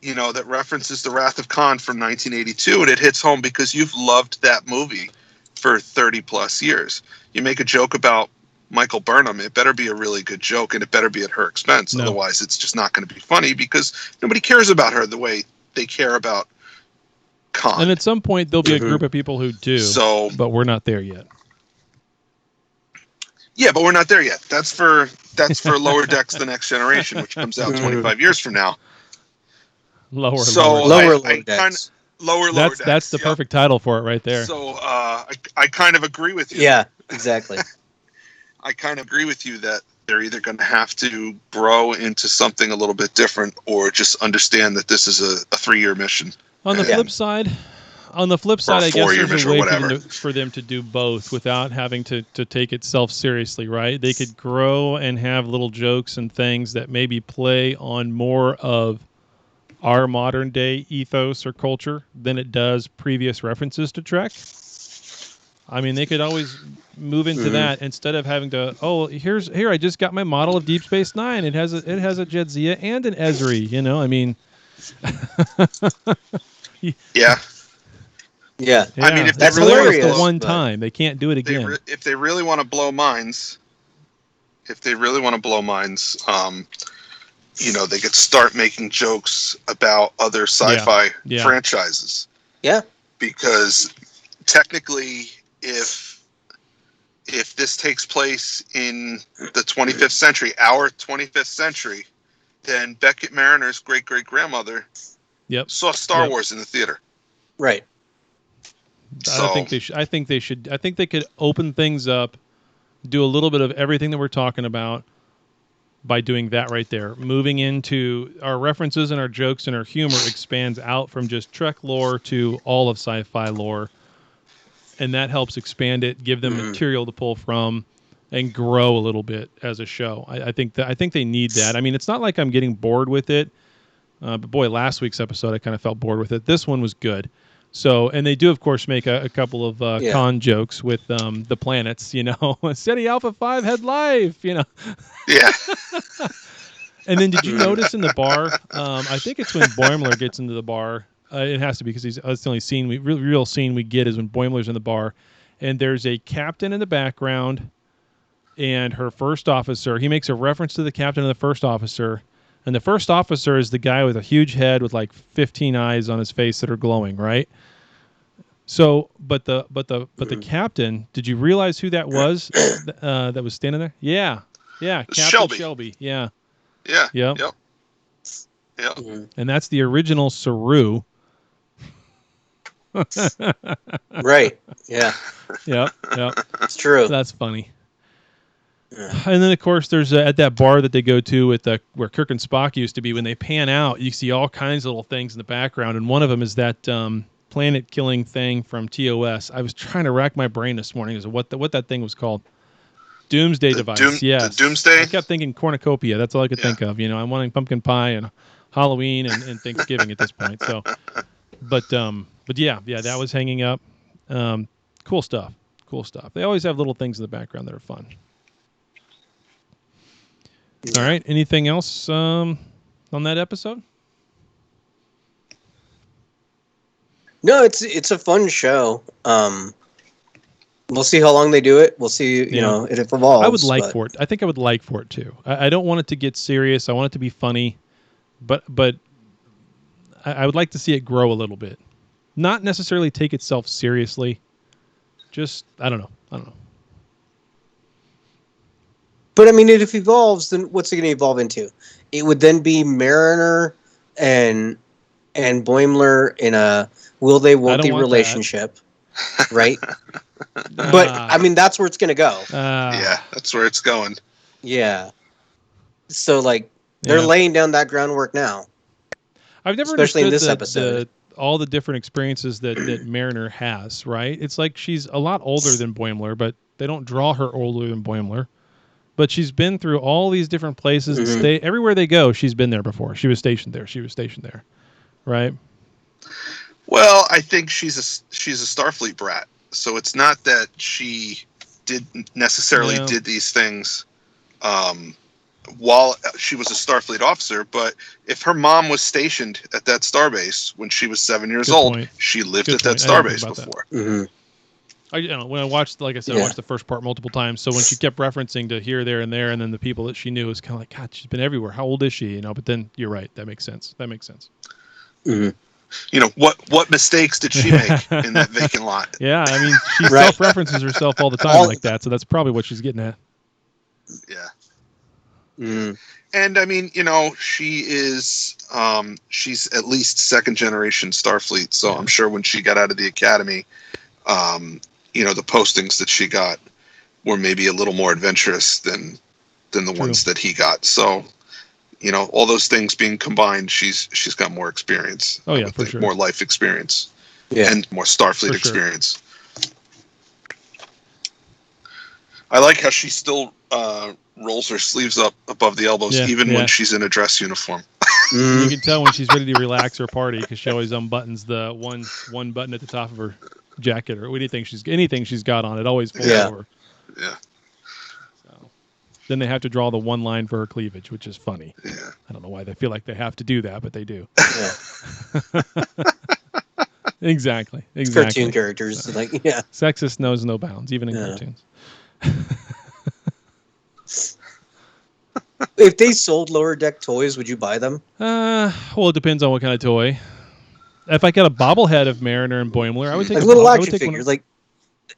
you know, that references The Wrath of Khan from 1982, and it hits home because you've loved that movie for 30 plus years. You make a joke about Michael Burnham, it better be a really good joke, and it better be at her expense. No. Otherwise, it's just not going to be funny because nobody cares about her the way they care about Khan. And at some point, there'll be a group of people who do, but we're not there yet. Yeah, but we're not there yet. That's for Lower Decks: The Next Generation, which comes out 25 years from now. Lower Decks. That's the perfect title for it right there. So I kind of agree with you. Yeah, exactly. I kind of agree with you that they're either going to have to grow into something a little bit different or just understand that this is a 3-year mission. On the flip side, I guess there's a way for them to do both without having to take itself seriously, right? They could grow and have little jokes and things that maybe play on more of our modern day ethos or culture than it does previous references to Trek. I mean, they could always move into that instead of having to. Oh, here! I just got my model of Deep Space Nine. It has a Jadzia and an Ezri. You know, I mean. Yeah. I mean, if that's they really hilarious. The one time they can't do it again. If they really want to blow minds, you know, they could start making jokes about other sci-fi franchises. Yeah. Because technically, if this takes place in the 25th century, our 25th century, then Beckett Mariner's great-great-grandmother saw Star Wars in the theater. Right. I think they should. I think they could open things up, do a little bit of everything that we're talking about by doing that right there. Moving into our references and our jokes and our humor expands out from just Trek lore to all of sci-fi lore. And that helps expand it, give them material to pull from, and grow a little bit as a show. I think they need that. I mean, it's not like I'm getting bored with it, but boy, last week's episode I kind of felt bored with it. This one was good. So, and they do, of course, make a couple of con jokes with the planets. You know, SETI Alpha 5 had life. You know. Yeah. And then, did you notice in the bar? I think it's when Boimler gets into the bar. It has to be because that's the only scene real scene we get is when Boimler's in the bar, and there's a captain in the background, and her first officer. He makes a reference to the captain and the first officer, And the first officer is the guy with a huge head with like 15 eyes on his face that are glowing, right? So, but the captain, did you realize who that was that was standing there? Yeah. Captain Shelby. Yeah. Yep. And that's the original Saru. Right. Yeah. Yep. It's true. That's funny. Yeah. And then, of course, there's at that bar that they go to where Kirk and Spock used to be. When they pan out, you see all kinds of little things in the background, and one of them is that planet-killing thing from TOS. I was trying to rack my brain this morning as to what that thing was called. Doomsday device. Yes. The Doomsday? I kept thinking cornucopia. That's all I could think of. I'm wanting pumpkin pie and Halloween and Thanksgiving at this point. So, but yeah, that was hanging up. Cool stuff. They always have little things in the background that are fun. All right. Anything else on that episode? No, it's a fun show. We'll see how long they do it. We'll see, you know, if it evolves. I would like for it. I think I would like for it too. I don't want it to get serious. I want it to be funny, but I would like to see it grow a little bit. Not necessarily take itself seriously. Just I don't know. But I mean, if it evolves, then what's it going to evolve into? It would then be Mariner and Boimler in a will they won't they relationship, right? But I mean, that's where it's going to go. Yeah, that's where it's going. Yeah. So like they're laying down that groundwork now. I've never especially in this understood episode. All the different experiences that Mariner has, right? It's like she's a lot older than Boimler, but they don't draw her older than Boimler. But she's been through all these different places and everywhere they go, she's been there before. She was stationed there. Right? Well, I think she's a Starfleet brat. So it's not that she did these things while she was a Starfleet officer, but if her mom was stationed at that starbase when she was 7 years old, she lived at that starbase before. Mm-hmm. When I watched, like I said, I watched the first part multiple times. So when she kept referencing to here, there, and there, and then the people that she knew, was kind of like, God, she's been everywhere. How old is she? But then you're right. That makes sense. Mm-hmm. What mistakes did she make in that vacant lot? Yeah, I mean, she self-references herself all the time like that. So that's probably what she's getting at. Yeah. Mm-hmm. And I mean, she is, she's at least second generation Starfleet. So I'm sure when she got out of the academy, the postings that she got were maybe a little more adventurous than the ones that he got. So, all those things being combined, she's got more experience. Oh yeah, for sure. More life experience, yeah, and more Starfleet experience. I like how she still rolls her sleeves up above the elbows, even when she's in a dress uniform. You can tell when she's ready to relax or party because she always unbuttons the one button at the top of her jacket or anything she's got on. It always folds over. Yeah. So then they have to draw the one line for her cleavage, which is funny. Yeah. I don't know why they feel like they have to do that, but they do. Yeah. Exactly. Cartoon characters, Sexist knows no bounds, even in cartoons. If they sold Lower Deck toys, would you buy them? Well, it depends on what kind of toy. If I got a bobblehead of Mariner and Boimler, I would take like little action figures.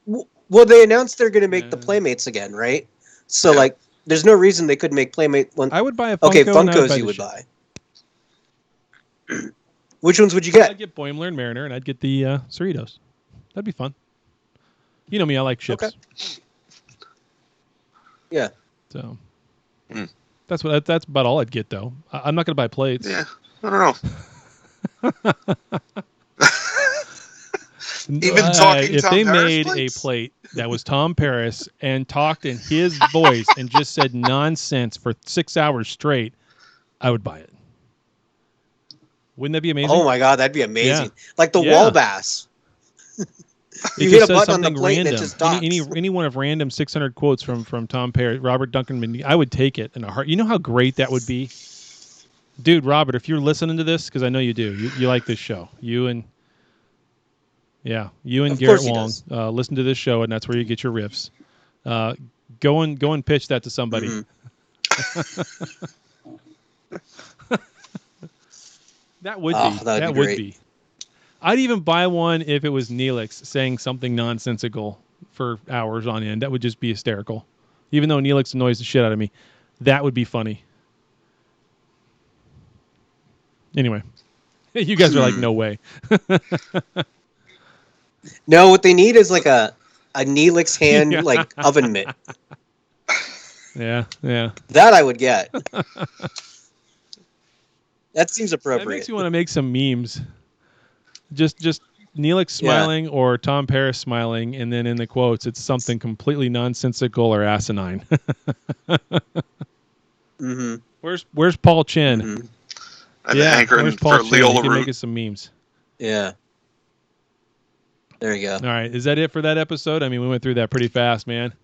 Well, they announced they're going to make the Playmates again, right? So, there's no reason they couldn't make Playmate one. I would buy a Funko. Funkos you would buy. Which ones would you get? I'd get Boimler and Mariner, and I'd get the Cerritos. That'd be fun. You know me, I like ships. Okay. Yeah. So that's about all I'd get, though. I'm not going to buy plates. Yeah, I don't know. Even talking if Tom they Paris made plates? a plate that was Tom Paris and talked in his voice and just said nonsense for 6 hours straight, I would buy it. Wouldn't that be amazing? Oh my God, that'd be amazing! Yeah. Like the Wallabass. You hit a button on the plate and it just talks. Any one of random 600 quotes from Tom Paris, Robert Duncan, I would take it in a heart. You know how great that would be? Dude, Robert, if you're listening to this, because I know you do, you like this show. You and Garrett Wong listen to this show, and that's where you get your riffs. Go and pitch that to somebody. That would be. That would be. I'd even buy one if it was Neelix saying something nonsensical for hours on end. That would just be hysterical. Even though Neelix annoys the shit out of me, that would be funny. Anyway, you guys are like, no way. No, what they need is like a Neelix hand like oven mitt. Yeah. That I would get. That seems appropriate. That makes you want to make some memes. Just Neelix smiling or Tom Paris smiling, and then in the quotes, it's something completely nonsensical or asinine. Mm-hmm. Where's Paul Chen? Mm-hmm. Where's Paul Chen? He can make us some memes. Yeah. There you go. All right, is that it for that episode? I mean, we went through that pretty fast, man.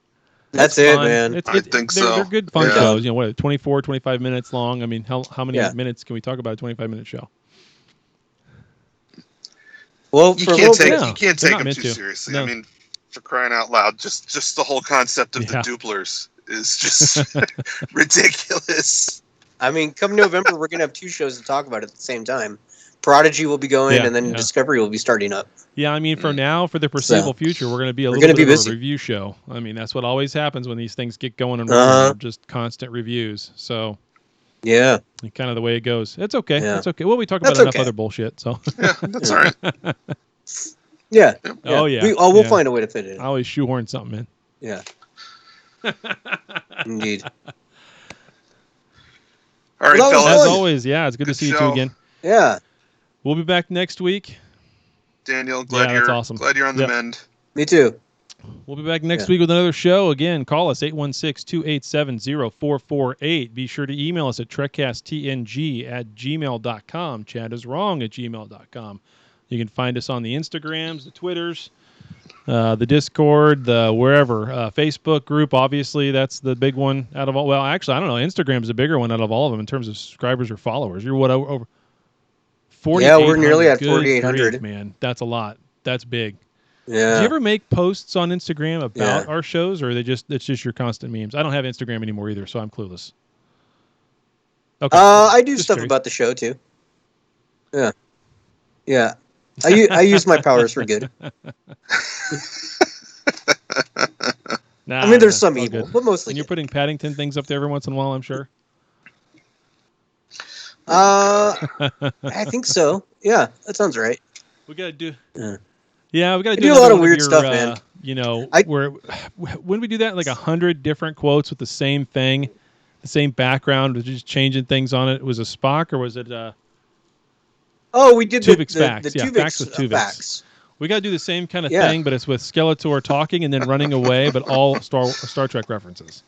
That's it, man. I think so. They're good fun shows. You know, what, 24, 25 minutes long. I mean, how many minutes can we talk about a 25-minute show? Well, you can't take them too to. seriously. No. I mean, for crying out loud, just the whole concept of the duplers is just ridiculous. I mean, come November, we're going to have 2 shows to talk about at the same time. Prodigy will be going, and then Discovery will be starting up. Yeah, I mean, for now, for the foreseeable future, we're going to be a little bit of a review show. I mean, that's what always happens when these things get going and just constant reviews. So, yeah, kind of the way it goes. It's okay. Yeah. It's okay. Well, we talk about enough other bullshit, so yeah, that's all right. Yeah. Oh yeah. We'll find a way to fit it in. I always shoehorn something in. Yeah. Indeed. All right, fellas. As always, it's good to see you two again. Yeah. We'll be back next week. Daniel, glad you're on the mend. Me too. We'll be back next week with another show. Again, call us 816-287-0448. Be sure to email us at trekcasttng@gmail.com. Chad is wrong at gmail.com. You can find us on the Instagrams, the Twitters, the Discord, the wherever. Facebook group, obviously, that's the big one out of all. Well, actually, I don't know. Instagram's the bigger one out of all of them in terms of subscribers or followers. You're what, over 4,800? Yeah, we're nearly at 4,800. Man, that's a lot. That's big. Yeah. Do you ever make posts on Instagram about our shows, or it's just your constant memes? I don't have Instagram anymore either, so I'm clueless. Okay. I do stuff about the show too. Yeah. Yeah. I use my powers for good. I mean, there's some evil, but mostly. And you're putting Paddington things up there every once in a while, I'm sure. I think so. Yeah, that sounds right. We gotta do. Yeah, we gotta do a lot of weird stuff, man. You know, when we do that, like 100 different quotes with the same thing, the same background, with just changing things on it. Was it Spock or was it? Oh, we did Tuvix the facts. Tuvix facts with Tuvix. Facts. We got to do the same kind of thing, but it's with Skeletor talking and then running away, but all Star Trek references.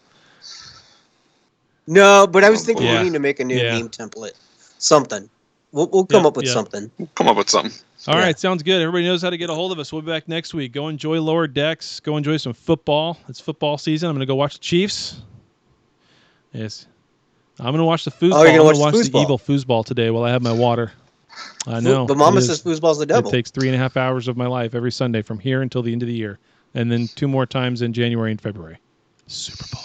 No, but I was thinking we need to make a new meme template. Something. We'll come up with something. We'll come up with something. All right, sounds good. Everybody knows how to get a hold of us. We'll be back next week. Go enjoy Lower Decks. Go enjoy some football. It's football season. I'm going to go watch the Chiefs. Yes. I'm going to watch the foosball. I'm going to watch the evil foosball today while I have my water. I know. But Mama says foosball's the devil. It takes 3.5 hours of my life every Sunday from here until the end of the year. And then 2 more times in January and February. Super Bowl.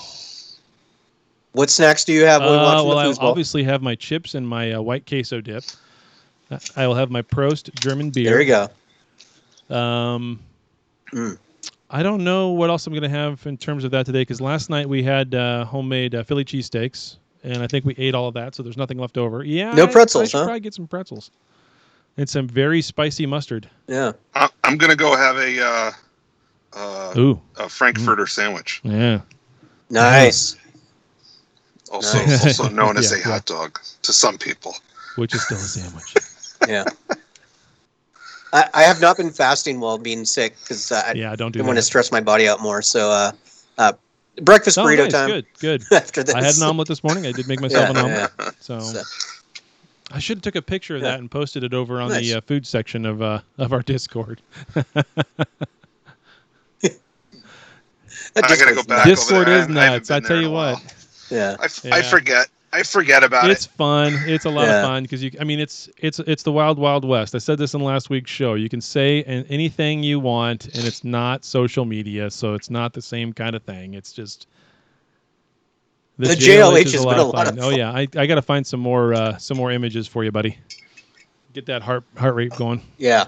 What snacks do you have while watching the foosball? I obviously have my chips and my white queso dip. I will have my Prost German beer. There you go. I don't know what else I'm going to have in terms of that today, because last night we had homemade Philly cheesesteaks, and I think we ate all of that, so there's nothing left over. Yeah, no pretzels, I should probably get some pretzels. And some very spicy mustard. Yeah. I'm going to go have a Frankfurter sandwich. Yeah. Nice. Also known as a hot dog to some people. Which is still a sandwich. Yeah. I have not been fasting while being sick because I don't want to stress my body out more. So breakfast burrito time. Good. After this. I had an omelet this morning. I did make myself an omelet. Yeah. So I should have took a picture of that and posted it over on the food section of our Discord. I gotta go back. Discord is nuts. I tell you what. Yeah. I forget. I forget about it. It's fun. It's a lot of fun because it's the wild, wild west. I said this in last week's show. You can say anything you want, and it's not social media, so it's not the same kind of thing. It's just The JLH has is been a lot fun. of Oh fun. yeah, I got to find some more images for you, buddy. Get that heart rate going. Yeah.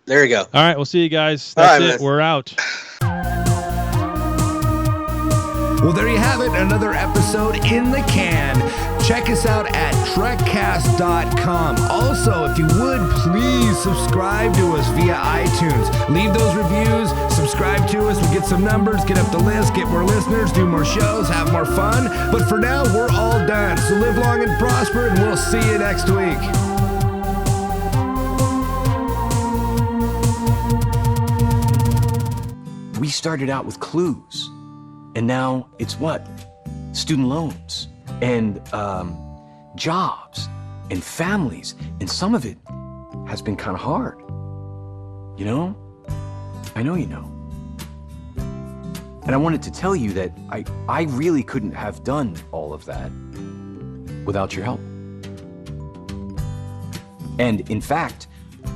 There you go. All right, we'll see you guys. That's it. Man. We're out. Well, there you have it. Another episode in the can. Check us out at Trekcast.com. Also, if you would, please subscribe to us via iTunes. Leave those reviews. Subscribe to us. We'll get some numbers, get up the list, get more listeners, do more shows, have more fun. But for now, we're all done. So live long and prosper, and we'll see you next week. We started out with clues, and now it's what? Student loans, and jobs, and families, and some of it has been kind of hard. You know? I know you know. And I wanted to tell you that I really couldn't have done all of that without your help. And in fact,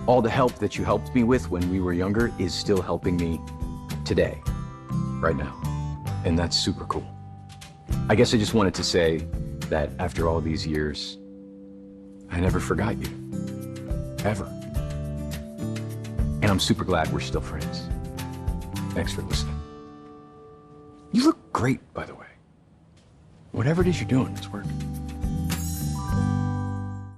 all the help that you helped me with when we were younger is still helping me today, right now. And that's super cool. I guess I just wanted to say that after all these years, I never forgot you, ever. And I'm super glad we're still friends. Thanks for listening. You look great, by the way. Whatever it is you're doing, it's working.